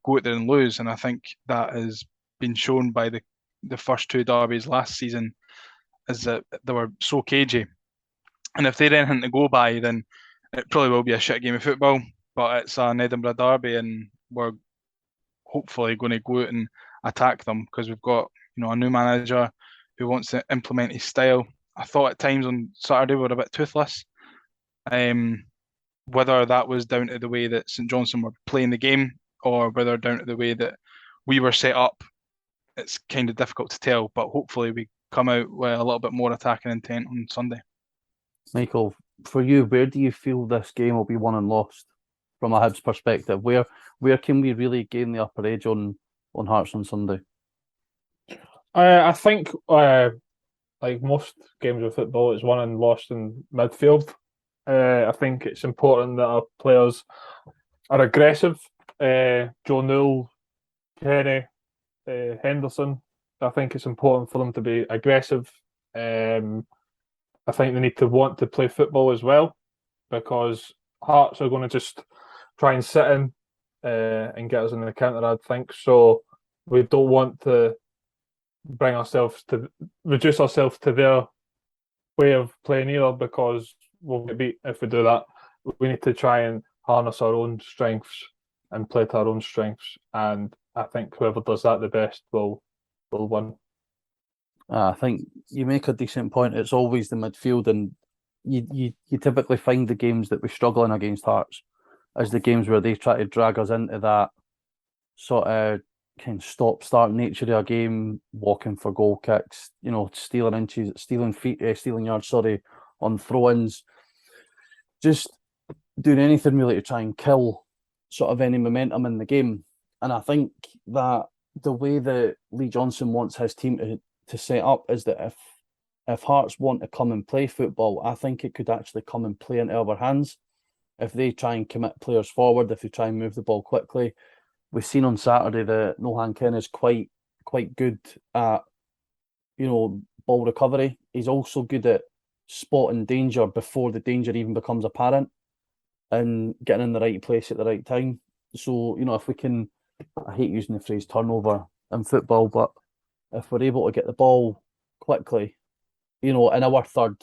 go out there and lose, and I think that has been shown by the first 2 derbies last season, is that they were so cagey. And if they're anything to go by, then it probably will be a shit game of football. But it's an Edinburgh Derby, and we're hopefully going to go out and attack them because we've got a new manager who wants to implement his style. I thought at times on Saturday we were a bit toothless. Whether that was down to the way that St Johnstone were playing the game or whether down to the way that we were set up, it's kind of difficult to tell. But hopefully we come out with a little bit more attacking intent on Sunday. Michael, for you, where do you feel this game will be won and lost from a Hibs perspective? Where can we really gain the upper edge on Hearts on Sunday? I think like most games of football, it's won and lost in midfield. I think it's important that our players are aggressive. Joe Newell, Kenny, Henderson. I think it's important for them to be aggressive. I think they need to want to play football as well, because Hearts are going to just try and sit in and get us in the counter, I think. So we don't want to reduce ourselves to their way of playing either, because we'll get beat if we do that. We need to try and harness our own strengths and play to our own strengths. And I think whoever does that the best will win. I think you make a decent point. It's always the midfield, and you typically find the games that we're struggling against Hearts as the games where they try to drag us into that sort of kind of stop-start nature of a game, walking for goal kicks, stealing yards, on throw-ins, just doing anything really to try and kill sort of any momentum in the game. And I think that the way that Lee Johnson wants his team to set up is that if Hearts want to come and play football, I think it could actually come and play into our hands. If they try and commit players forward, if they try and move the ball quickly. We've seen on Saturday that Nohan Ken is quite good at, ball recovery. He's also good at spotting danger before the danger even becomes apparent and getting in the right place at the right time. So, if we can, I hate using the phrase turnover in football, but if we're able to get the ball quickly, in our third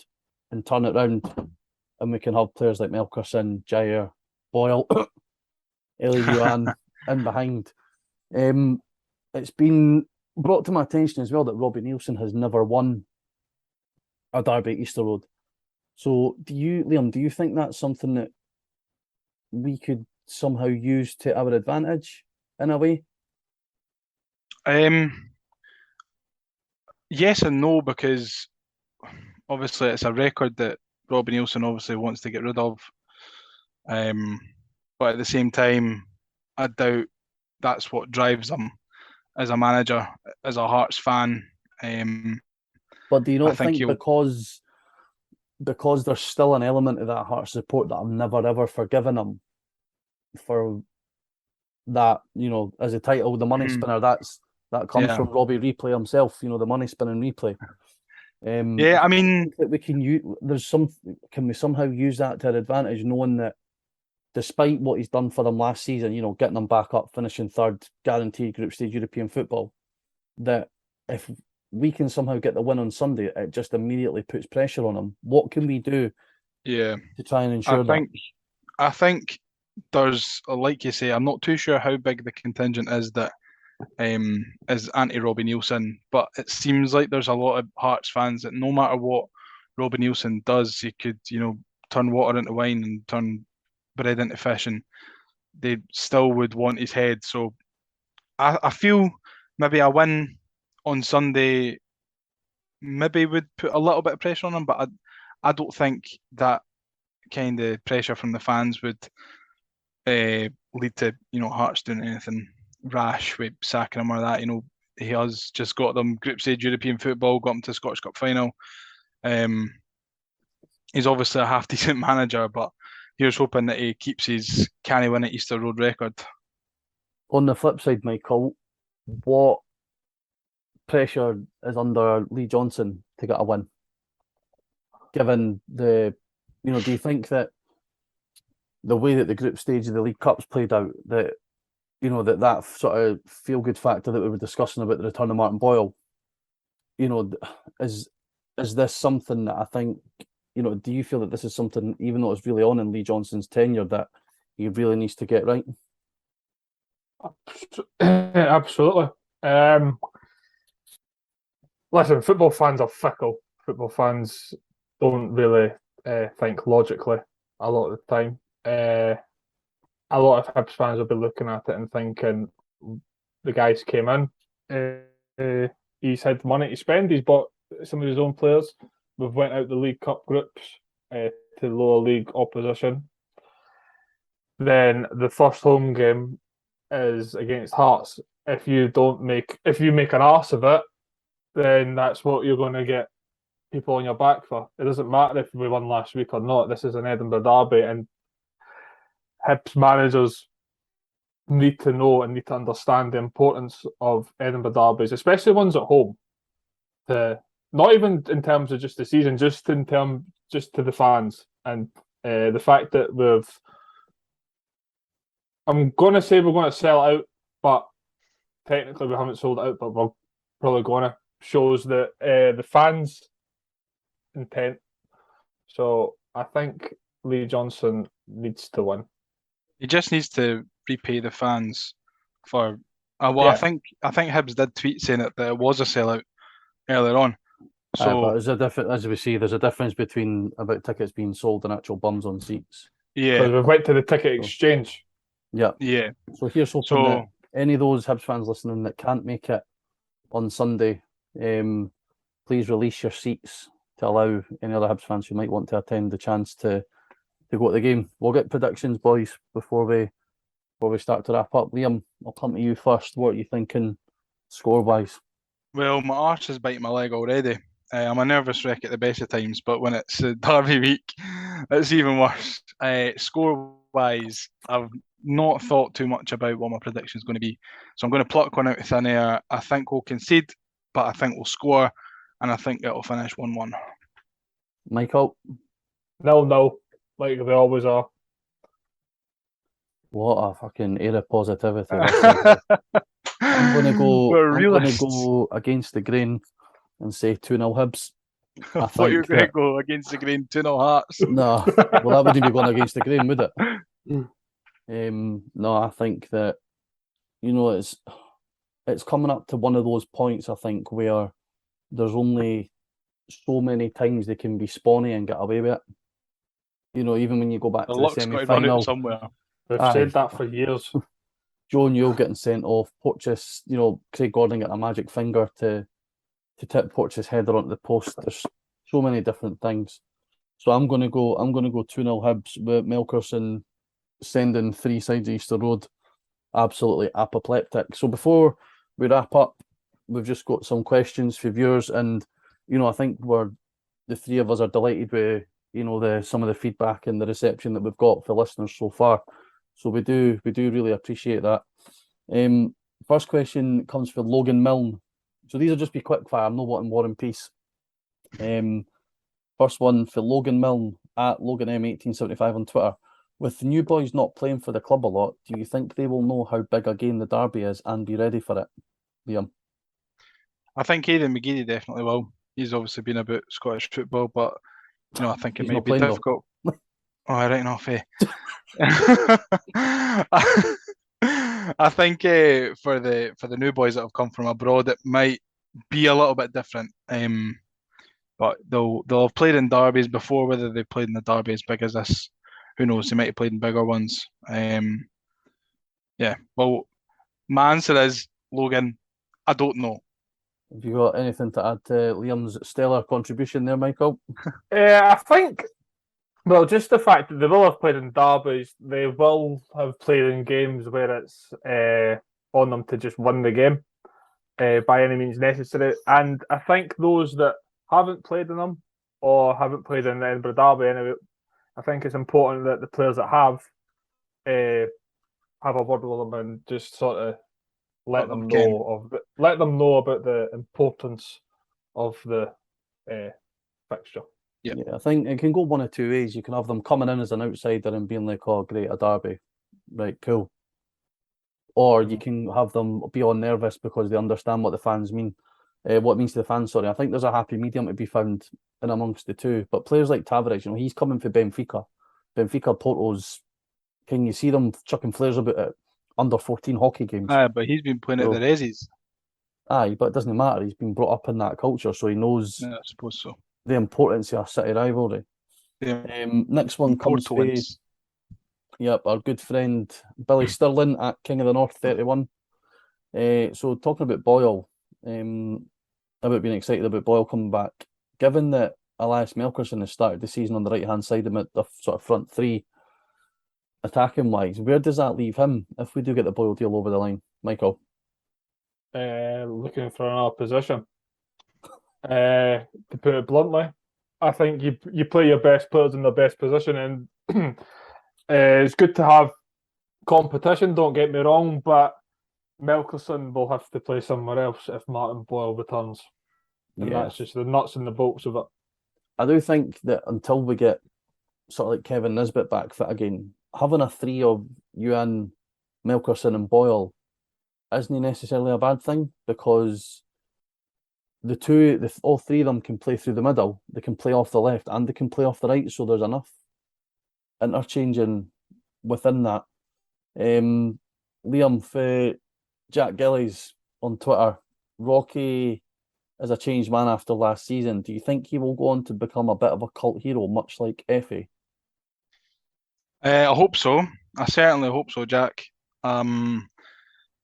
and turn it round, and we can have players like Melkerson, Jair, Boyle, Eli Yuan in behind. It's been brought to my attention as well that Robbie Neilson has never won a derby at Easter Road. So Liam, do you think that's something that we could somehow use to our advantage in a way? Yes and no, because obviously it's a record that Robbie Neilson obviously wants to get rid of. But at the same time, I doubt that's what drives him as a manager, as a Hearts fan. But do you not think he'll... because there's still an element of that Hearts support that I'm never ever forgiven him for that, as a title, the money spinner, that comes from Robbie Replay himself, the money spinning replay. I mean, that we can use. Can we somehow use that to our advantage, knowing that despite what he's done for them last season, getting them back up, finishing third, guaranteed group stage European football, that if we can somehow get the win on Sunday, it just immediately puts pressure on them. What can we do? To try and ensure that? I think there's, like you say, I'm not too sure how big the contingent is that is anti-Robbie Neilson, but it seems like there's a lot of Hearts fans that no matter what Robbie Neilson does, he could, turn water into wine and turn bread into fish, and they still would want his head. So I feel maybe a win on Sunday maybe would put a little bit of pressure on him, but I don't think that kind of pressure from the fans would lead to Hearts doing anything rash with sacking him or that. He has just got them group stage European football, got them to the Scottish Cup final. He's obviously a half decent manager, but here's hoping that he keeps his can he win at Easter Road record. On the flip side, Michael, what pressure is under Lee Johnson to get a win? Given do you think that the way that the group stage of the League Cup's played out, that that sort of feel-good factor that we were discussing about the return of Martin Boyle, is this something that I think, do you feel that this is something, even though it's really on in Lee Johnson's tenure, that he really needs to get right? Absolutely. Listen, football fans are fickle. Football fans don't really think logically a lot of the time. A lot of Hibs fans will be looking at it and thinking, the guys came in, he's had money to spend, he's bought some of his own players. We've went out the League Cup groups to lower league opposition. Then the first home game is against Hearts. If you make an arse of it, then that's what you're going to get people on your back for. It doesn't matter if we won last week or not. This is an Edinburgh Derby, and Hibs managers need to know and need to understand the importance of Edinburgh Derbies, especially ones at home. Not even in terms of just the season, just to the fans, and the fact that I'm going to say we're going to sell out, but technically we haven't sold out, but we're probably going to. Shows that the fans' intent. So I think Lee Johnson needs to win. He just needs to repay the fans for. Yeah. I think Hibs did tweet saying that it was a sellout earlier on. So but as we see, there's a difference between about tickets being sold and actual bums on seats. Because yeah, we've went to the ticket exchange. Yeah. yeah. So here's hoping that any of those Hibs fans listening that can't make it on Sunday, please release your seats to allow any other Hibs fans who might want to attend the chance to go to the game. We'll get predictions, boys, before we start to wrap up. Liam, I'll come to you first. What are you thinking score-wise? Well, my arse is biting my leg already. I'm a nervous wreck at the best of times, but when it's a derby week, it's even worse. Score-wise, I've not thought too much about what my prediction is going to be. So I'm going to pluck one out of thin air. I think we'll concede, but I think we'll score, and I think it'll finish 1-1. Michael? 0-0, like they always are. What a fucking air of positivity. I'm going to go against the grain and say 2-0 Hibs. I thought you were going to go against the grain 2-0 Hearts. No, well, that wouldn't be going against the grain, would it? No, I think that, it's coming up to one of those points, I think, where there's only so many times they can be spawny and get away with it. Even when you go back to the semi-final. Somewhere. We've said that for years. Joe Newell getting sent off, Porteous, Craig Gordon getting a magic finger to tip Porteous' header onto the post. There's so many different things. So I'm gonna go 2-0 Hibs with Melkerson sending 3 sides of Easter Road. Absolutely apoplectic. So before we wrap up, we've just got some questions for viewers, and I think the three of us are delighted with some of the feedback and the reception that we've got for listeners so far. So we do really appreciate that. First question comes from Logan Milne. So these will just be quick fire. I'm not wanting War and Peace. First one for Logan Milne at LoganM1875 on Twitter. With the new boys not playing for the club a lot, do you think they will know how big a game the derby is and be ready for it? Liam? I think Aidan McGeady definitely will. He's obviously been about Scottish football, but I think it may be difficult. Oh, right enough, eh? I think for the new boys that have come from abroad, it might be a little bit different. But they'll have played in derbies before. Whether they've played in the derby as big as this, who knows? They might have played in bigger ones. Yeah. Well, my answer is Logan. I don't know. Have you got anything to add to Liam's stellar contribution there, Michael? I think, well, just the fact that they will have played in derbies, they will have played in games where it's on them to just win the game by any means necessary. And I think those that haven't played in them or haven't played in the Edinburgh Derby anyway, I think it's important that the players that have a word with them and just sort of let them know about the importance of the fixture. Yeah, I think it can go one of two ways. You can have them coming in as an outsider and being like, "Oh, great, a derby, right, cool," or you can have them be all nervous because they understand what the fans mean, what it means to the fans. Sorry, I think there's a happy medium to be found in amongst the two. But players like Tavares, he's coming for Benfica. Porto's. Can you see them chucking flares about it? Under 14 hockey games. But he's been playing at the Resis. Aye, but it doesn't matter. He's been brought up in that culture, so he knows. Yeah, I suppose so. The importance of a city rivalry. Yeah. Next one comes from our good friend Billy Stirling at King of the North 31. So talking about Boyle, about being excited about Boyle coming back. Given that Elias Melkerson has started the season on the right hand side of the sort of front three, attacking wise, where does that leave him if we do get the Boyle deal over the line, Michael? Looking for another position. To put it bluntly, I think you play your best players in their best position, and it's good to have competition. Don't get me wrong, but Melkerson will have to play somewhere else if Martin Boyle returns, and that's just the nuts and the bolts of it. I do think that until we get sort of like Kevin Nisbet back fit again, having a three of Ewan, Melkerson and Boyle isn't necessarily a bad thing, because all three of them can play through the middle, they can play off the left and they can play off the right, so there's enough interchanging within that. Liam, for Jack Gillies on Twitter, Rocky is a changed man after last season. Do you think he will go on to become a bit of a cult hero, much like Effie? I hope so. I certainly hope so, Jack.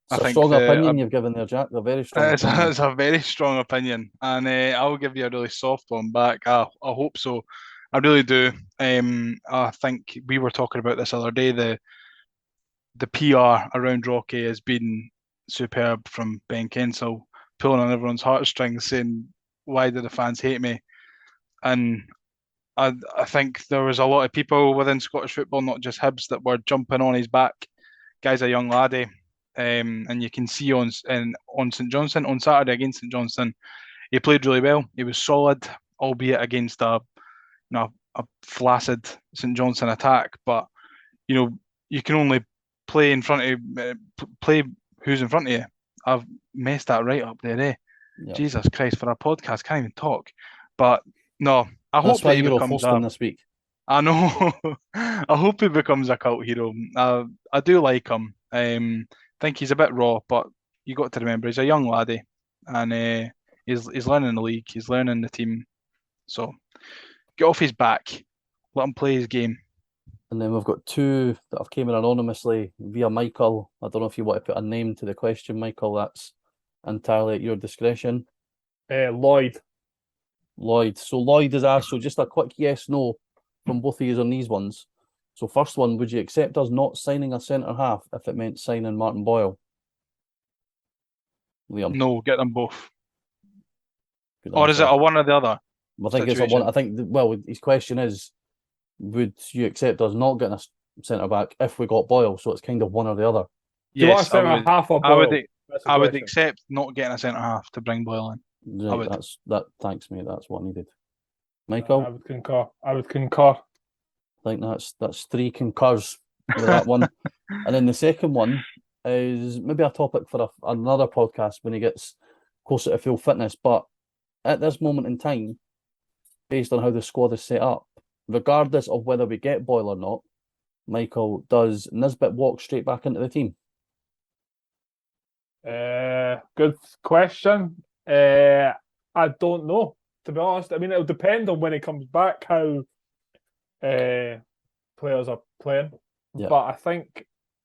It's a strong opinion you've given there, Jack. A very strong opinion. It's a very strong opinion, and I'll give you a really soft one back. I hope so. I really do. I think we were talking about this other day. The PR around Rocky has been superb, from Ben Kensel pulling on everyone's heartstrings, saying, "Why do the fans hate me?" And I think there was a lot of people within Scottish football, not just Hibs, that were jumping on his back. Guy's a young laddie. And you can see on St Johnstone on Saturday against St Johnstone, he played really well. He was solid, albeit against a flaccid St Johnstone attack. But you can only play in front of play who's in front of you. I've messed that right up there, eh? Yep. Jesus Christ, for a podcast, can't even talk. But no, I hope that he becomes this week. I know. I hope he becomes a cult hero. I do like him. I think he's a bit raw, but you got to remember he's a young laddie, and he's learning the league, he's learning the team. So get off his back, let him play his game. And then we've got two that have came in anonymously via Michael. I don't know if you want to put a name to the question, Michael. That's entirely at your discretion. Lloyd. So Lloyd is asked, so just a quick yes/no from both of you on these ones. So first one, would you accept us not signing a centre-half if it meant signing Martin Boyle? Liam? No, get them both. Or is it a one or the other? I think it's a one. I think, his question is, would you accept us not getting a centre-back if we got Boyle? So it's kind of one or the other. Yes, I would accept not getting a centre-half to bring Boyle in. Right, thanks, mate. That's what I needed. Michael? I would concur. I think that's three concurs with that one. And then the second one is maybe a topic for another podcast when he gets closer to full fitness. But at this moment in time, based on how the squad is set up, regardless of whether we get Boyle or not, Michael, does Nisbet walk straight back into the team? Good question. I don't know, to be honest. I mean, it'll depend on when he comes back, how players are playing. Yeah. But I think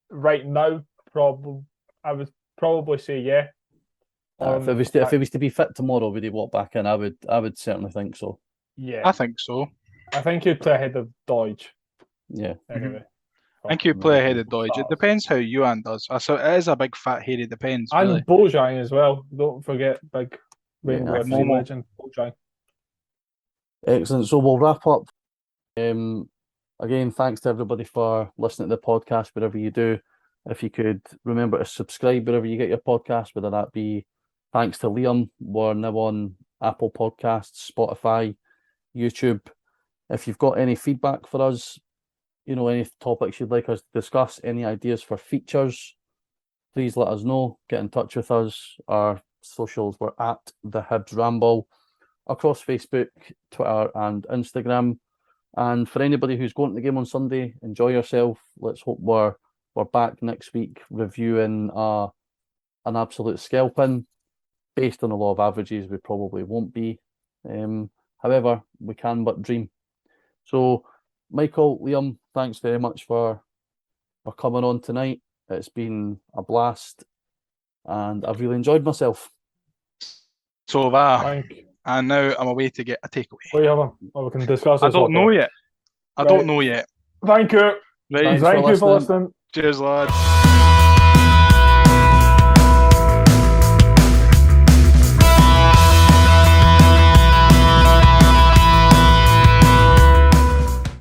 right now, I would probably say yeah. If it was to be fit tomorrow, would he walk back in? I would certainly think so. Yeah, I think so. I think he'd play ahead of Doige. Yeah. Anyway. I think he'd play ahead of Doige. It depends how Ewan does. So it is a big fat hairy depends. And really. Bojang as well. Don't forget big legend Bojang. Excellent. So we'll wrap up. Again, thanks to everybody for listening to the podcast, whatever you do. If you could remember to subscribe wherever you get your podcast, whether that be thanks to Liam, we're now on Apple Podcasts, Spotify, YouTube. If you've got any feedback for us, any topics you'd like us to discuss, any ideas for features, please let us know. Get in touch with us. Our socials were at the Hibs Ramble across Facebook, Twitter, and Instagram. And for anybody who's going to the game on Sunday, enjoy yourself. Let's hope we're back next week reviewing an absolute scalping. Based on the law of averages, we probably won't be. However, we can but dream. So, Michael, Liam, thanks very much for coming on tonight. It's been a blast, and I've really enjoyed myself. So have I. And now I'm away to get a takeaway. We can discuss this. I don't know yet. Thank you. Right. Thank you for listening. Cheers, lads.